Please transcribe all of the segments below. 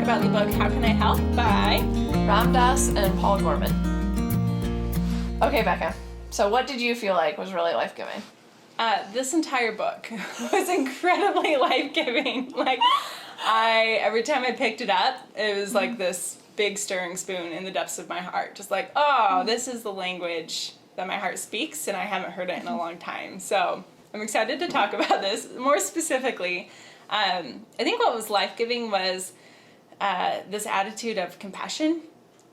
about the book How Can I Help by Ram Dass and Paul Gorman. Okay, Becca. So what did you feel like was really life-giving? This entire book was incredibly life-giving. Every time I picked it up, it was like this big stirring spoon in the depths of my heart. Just like, oh, this is the language that my heart speaks, and I haven't heard it in a long time. So I'm excited to talk about this more specifically. I think what was life-giving was this attitude of compassion,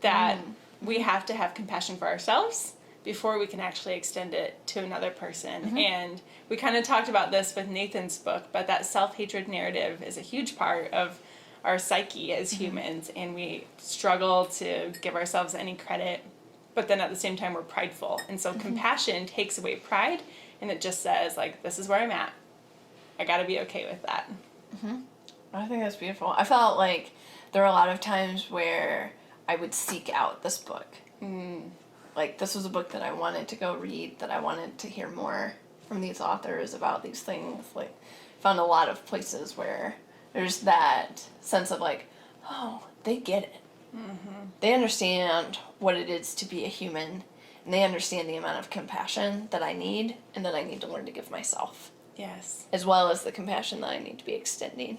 that we have to have compassion for ourselves before we can actually extend it to another person. And we kind of talked about this with Nathan's book, but that self-hatred narrative is a huge part of our psyche as humans, and we struggle to give ourselves any credit, but then at the same time we're prideful. And so compassion takes away pride, and it just says, like, this is where I'm at. I gotta be okay with that. I think that's beautiful. I felt like there were a lot of times where I would seek out this book. Like, this was a book that I wanted to go read, that I wanted to hear more from these authors about these things. Like, found a lot of places where there's that sense of like, oh, they get it. They understand what it is to be a human, and they understand the amount of compassion that I need and that I need to learn to give myself. Yes. As well as the compassion that I need to be extending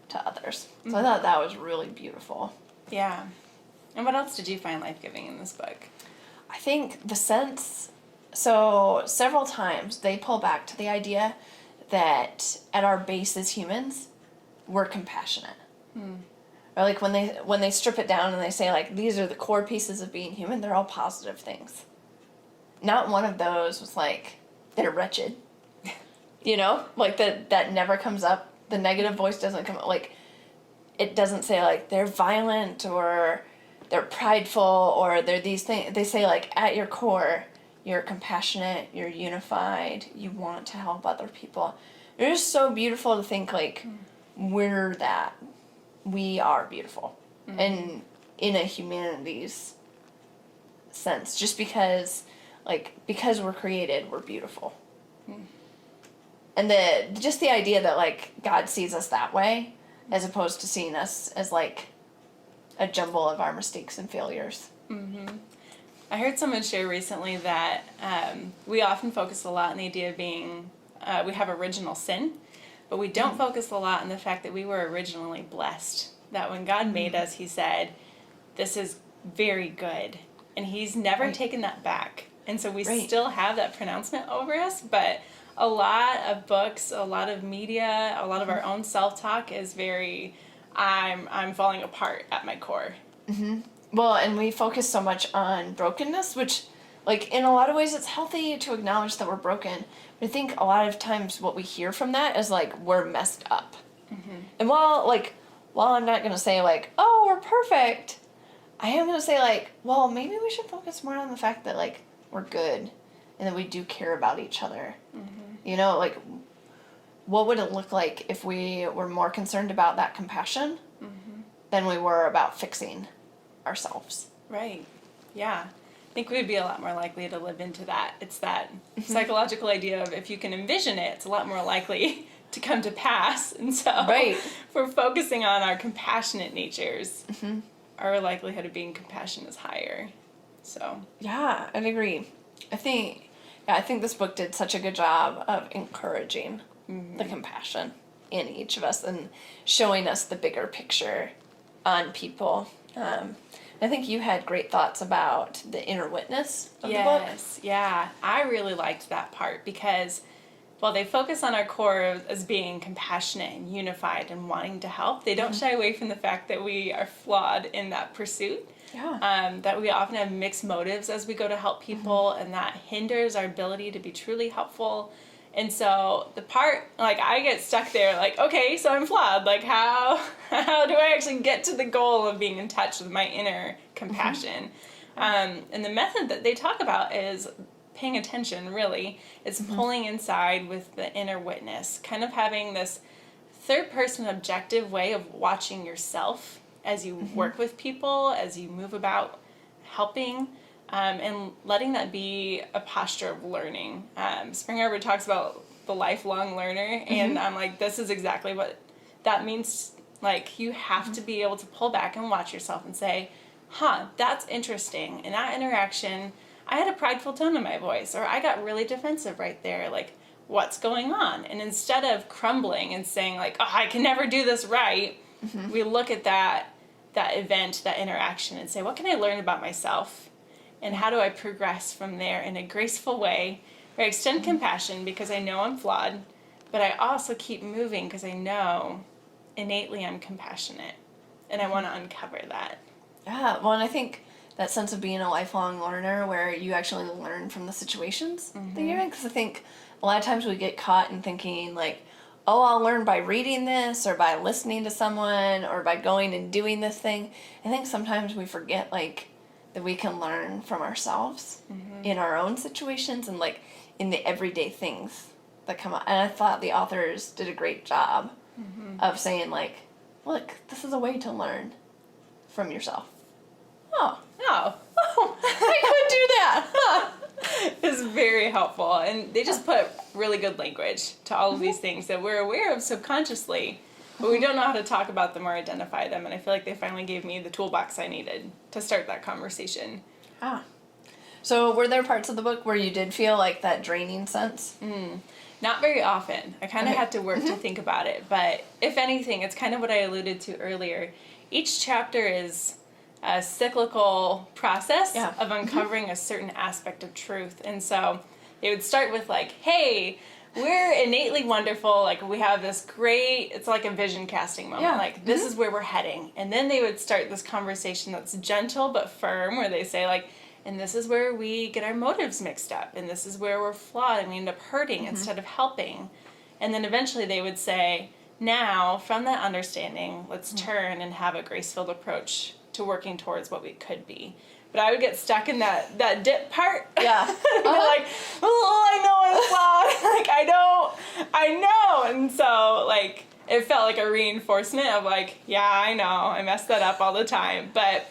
to others. So I thought that was really beautiful. Yeah. And what else did you find life-giving in this book? I think the sense, so several times they pull back to the idea that at our base as humans, we're compassionate. Or like when they strip it down and they say, like, these are the core pieces of being human, they're all positive things. Not one of those was like, they're wretched. You know? Like that never comes up. The negative voice doesn't come up. Like, it doesn't say, like, they're violent or they're prideful or they're these things. They say, like, at your core, you're compassionate, you're unified, you want to help other people. It's just so beautiful to think, like, we're that. We are beautiful. And in a humanities sense, just because we're created, we're beautiful. And the idea that, like, God sees us that way, as opposed to seeing us as, like, a jumble of our mistakes and failures. I heard someone share recently that we often focus a lot on the idea of being, we have original sin, but we don't focus a lot on the fact that we were originally blessed. That when God made us, he said, this is very good. And he's never taken that back. And so we still have that pronouncement over us, but a lot of books, a lot of media, a lot of our own self-talk is very, I'm falling apart at my core. Well, and we focus so much on brokenness, which, like, in a lot of ways it's healthy to acknowledge that we're broken. But I think a lot of times what we hear from that is, like, we're messed up. And while I'm not going to say, like, oh, we're perfect, I am going to say, like, well, maybe we should focus more on the fact that, like, we're good and that we do care about each other. You know, like, what would it look like if we were more concerned about that compassion than we were about fixing ourselves? Right. Yeah. I think we'd be a lot more likely to live into that. It's that psychological idea of if you can envision it, it's a lot more likely to come to pass. And so if we're focusing on our compassionate natures, our likelihood of being compassionate is higher. So yeah, I'd agree. I think this book did such a good job of encouraging the compassion in each of us and showing us the bigger picture on people. I think you had great thoughts about the inner witness of the book. Yes, yeah. I really liked that part because while they focus on our core as being compassionate and unified and wanting to help, they don't shy away from the fact that we are flawed in that pursuit. That we often have mixed motives as we go to help people, and that hinders our ability to be truly helpful. And so the part, like, I get stuck there, like, okay, so I'm flawed. Like, how do I actually get to the goal of being in touch with my inner compassion? And the method that they talk about is paying attention, really. It's pulling inside with the inner witness, kind of having this third-person objective way of watching yourself as you work with people, as you move about helping, and letting that be a posture of learning. Spring Arbor talks about the lifelong learner, and I'm like, this is exactly what that means Like, you have to be able to pull back and watch yourself and say, that's interesting. In that interaction, I had a prideful tone in my voice, or I got really defensive right there. Like, what's going on? And instead of crumbling and saying, like, I can never do this right, we look at that event, that interaction, and say, what can I learn about myself? And how do I progress from there in a graceful way, where I extend compassion because I know I'm flawed, but I also keep moving because I know innately I'm compassionate, and I want to uncover that. Yeah, well, and I think that sense of being a lifelong learner where you actually learn from the situations that you're in, because I think a lot of times we get caught in thinking, like, oh, I'll learn by reading this, or by listening to someone, or by going and doing this thing. I think sometimes we forget, like, that we can learn from ourselves in our own situations and, like, in the everyday things that come up. And I thought the authors did a great job of saying, like, look, this is a way to learn from yourself. Oh, I could do that. It's very helpful, and they just put really good language to all of these things that we're aware of subconsciously, but we don't know how to talk about them or identify them, and I feel like they finally gave me the toolbox I needed to start that conversation. So were there parts of the book where you did feel like that draining sense? Not very often. I kind of had to work to think about it, but if anything, it's kind of what I alluded to earlier. Each chapter is a cyclical process of uncovering a certain aspect of truth. And so they would start with, like, hey, we're innately wonderful. Like, we have this great, it's like a vision casting moment. Like, this is where we're heading. And then they would start this conversation that's gentle but firm, where they say, like, and this is where we get our motives mixed up. And this is where we're flawed and we end up hurting instead of helping. And then eventually they would say, now, from that understanding, let's turn and have a grace-filled approach to working towards what we could be. But I would get stuck in that dip part. Yeah. Be like, I know I'm flawed. Like, I know. And so, like, it felt like a reinforcement of, like, yeah, I know. I mess that up all the time. But,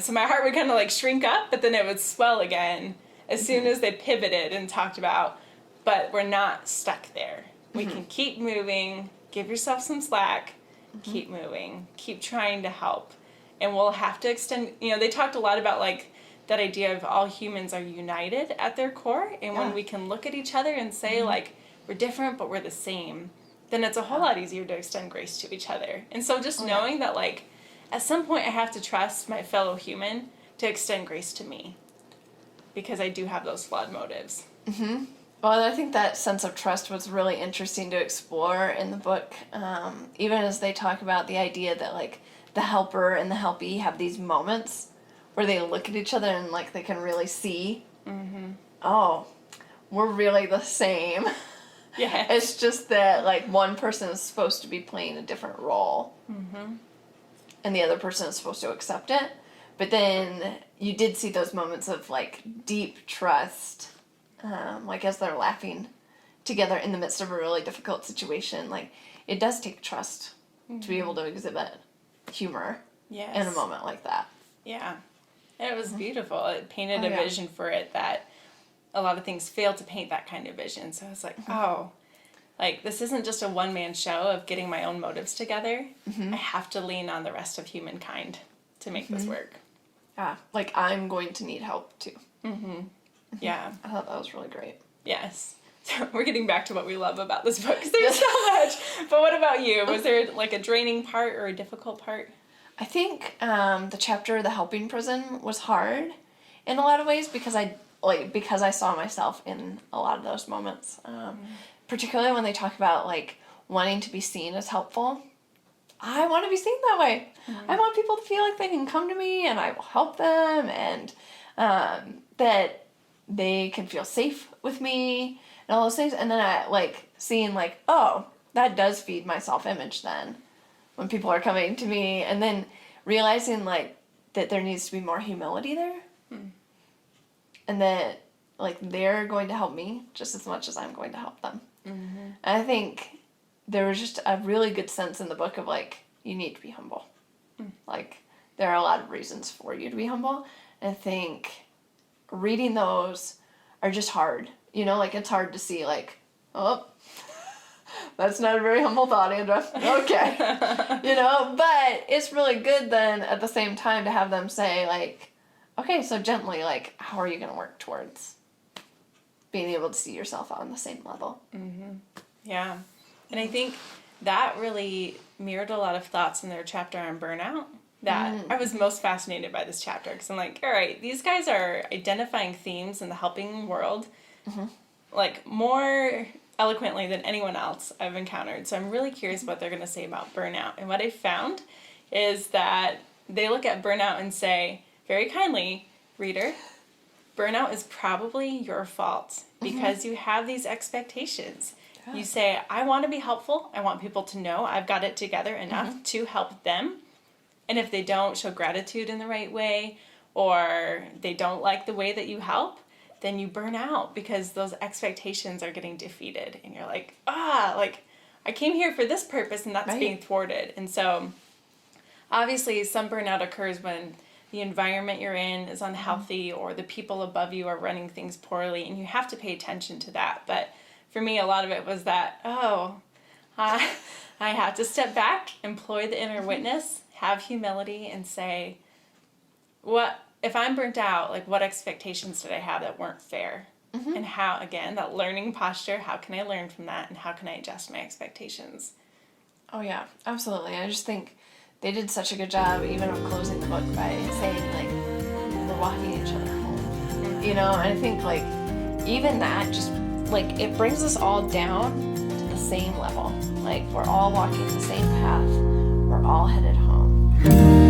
so my heart would kind of, like, shrink up, but then it would swell again as soon as they pivoted and talked about, but we're not stuck there. We can keep moving, give yourself some slack, keep moving, keep trying to help. And we'll have to extend, they talked a lot about, like, that idea of all humans are united at their core. And when we can look at each other and say, like, we're different, but we're the same, then it's a whole lot easier to extend grace to each other. And so just knowing that, like, at some point I have to trust my fellow human to extend grace to me, because I do have those flawed motives. Well, and I think that sense of trust was really interesting to explore in the book, even as they talk about the idea that, like, the helper and the helpee have these moments where they look at each other and, like, they can really see, oh, we're really the same. Yeah. It's just that, like, one person is supposed to be playing a different role, and the other person is supposed to accept it. But then you did see those moments of, like, deep trust, like, as they're laughing together in the midst of a really difficult situation. Like, it does take trust to be able to exhibit humor in a moment like that. Yeah. It was beautiful. It painted a vision for it that a lot of things fail to paint that kind of vision. So I was like, like, this isn't just a one-man show of getting my own motives together. I have to lean on the rest of humankind to make this work. Yeah, like, I'm going to need help too. Yeah. I thought that was really great. Yes. So we're getting back to what we love about this book, because there's so much. But what about you? Was there, like, a draining part or a difficult part? I think the chapter, The Helping Prison, was hard in a lot of ways because I saw myself in a lot of those moments. Particularly when they talk about, like, wanting to be seen as helpful. I want to be seen that way. I want people to feel like they can come to me and I will help them, and that they can feel safe with me and all those things. And then I, like, seeing, like, oh, that does feed my self-image then when people are coming to me, and then realizing, like, that there needs to be more humility there, and that, like, they're going to help me just as much as I'm going to help them. And I think there was just a really good sense in the book of, like, you need to be humble. Like, there are a lot of reasons for you to be humble. And I think reading those are just hard. Like, it's hard to see, like, oh, That's not a very humble thought, Andra. Okay. But it's really good then at the same time to have them say, like, okay, so gently, like, how are you going to work towards being able to see yourself on the same level? Mm-hmm. Yeah. And I think that really mirrored a lot of thoughts in their chapter on burnout. That I was most fascinated by this chapter because I'm like, all right, these guys are identifying themes in the helping world like more eloquently than anyone else I've encountered. So I'm really curious what they're going to say about burnout. And what I found is that they look at burnout and say, very kindly, reader, burnout is probably your fault because you have these expectations. Yeah. You say, I want to be helpful. I want people to know I've got it together enough to help them. And if they don't show gratitude in the right way, or they don't like the way that you help, then you burn out because those expectations are getting defeated. And you're like, I came here for this purpose and that's being thwarted. And so obviously some burnout occurs when the environment you're in is unhealthy or the people above you are running things poorly, and you have to pay attention to that. But for me, a lot of it was that, I have to step back, employ the inner witness, have humility, and say, what if I'm burnt out, like what expectations did I have that weren't fair? And how, again, that learning posture, how can I learn from that, and how can I adjust my expectations? Oh yeah, absolutely. I just think they did such a good job even of closing the book by saying, like, we're walking each other home. And I think, like, even that just, like, it brings us all down to the same level. Like, we're all walking the same path. We're all headed home.